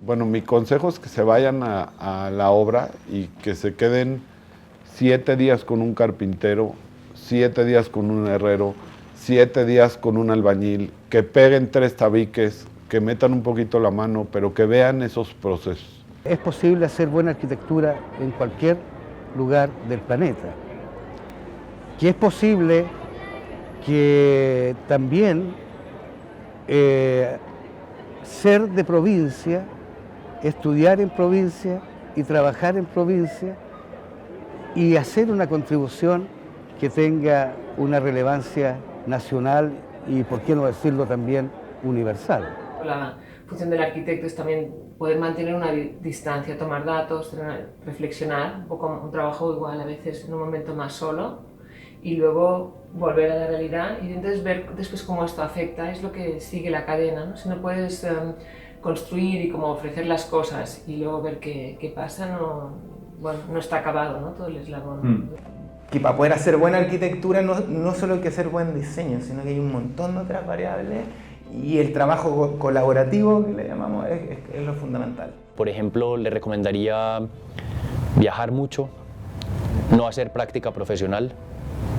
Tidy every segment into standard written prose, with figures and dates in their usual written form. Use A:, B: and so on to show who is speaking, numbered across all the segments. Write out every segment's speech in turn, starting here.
A: Bueno, mi consejo es que se vayan a la obra y que se queden 7 días con un carpintero, 7 días con un herrero, 7 días con un albañil, que peguen 3 tabiques, que metan un poquito la mano, pero que vean esos procesos.
B: Es posible hacer buena arquitectura en cualquier lugar del planeta. Que es posible que también ser de provincia, estudiar en provincia y trabajar en provincia y hacer una contribución que tenga una relevancia nacional y, por qué no decirlo, también universal.
C: La función del arquitecto es también poder mantener una distancia, tomar datos, reflexionar, un poco un trabajo igual a veces en un momento más solo y luego volver a la realidad y entonces ver después cómo esto afecta, es lo que sigue la cadena, ¿no? Si no puedes construir y como ofrecer las cosas y luego ver qué pasa, no está acabado, ¿no? Todo el eslabón.
D: Que para poder hacer buena arquitectura no solo hay que hacer buen diseño, sino que hay un montón de otras variables y el trabajo colaborativo, que le llamamos, es lo fundamental.
E: Por ejemplo, le recomendaría viajar mucho, no hacer práctica profesional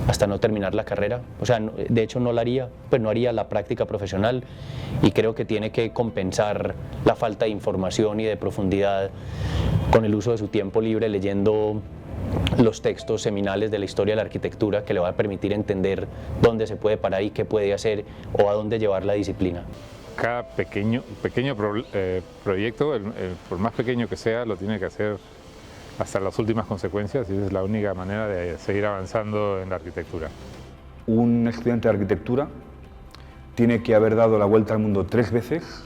E: hasta no terminar la carrera. O sea, de hecho no la haría, pues no haría la práctica profesional y creo que tiene que compensar la falta de información y de profundidad con el uso de su tiempo libre leyendo los textos seminales de la historia de la arquitectura que le va a permitir entender dónde se puede parar y qué puede hacer o a dónde llevar la disciplina.
F: Cada pequeño proyecto, por más pequeño que sea, lo tiene que hacer hasta las últimas consecuencias y esa es la única manera de seguir avanzando en la arquitectura.
G: Un estudiante de arquitectura tiene que haber dado la vuelta al mundo 3 veces,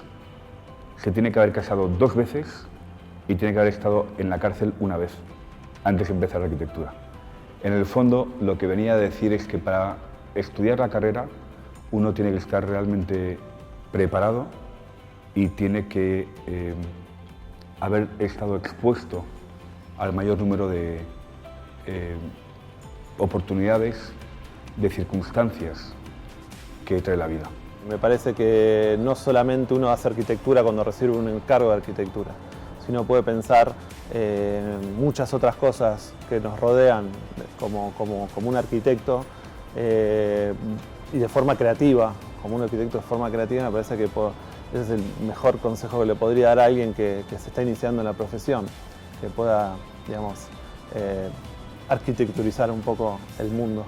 G: se tiene que haber casado 2 veces y tiene que haber estado en la cárcel 1 vez antes de empezar la arquitectura. En el fondo, lo que venía a decir es que para estudiar la carrera uno tiene que estar realmente preparado y tiene que haber estado expuesto al mayor número de oportunidades, de circunstancias que trae la vida.
H: Me parece que no solamente uno hace arquitectura cuando recibe un encargo de arquitectura, sino puede pensar muchas otras cosas que nos rodean como un arquitecto y de forma creativa, como un arquitecto de forma creativa. Me parece que ese es el mejor consejo que le podría dar a alguien que se está iniciando en la profesión, que pueda, digamos, arquitecturizar un poco el mundo.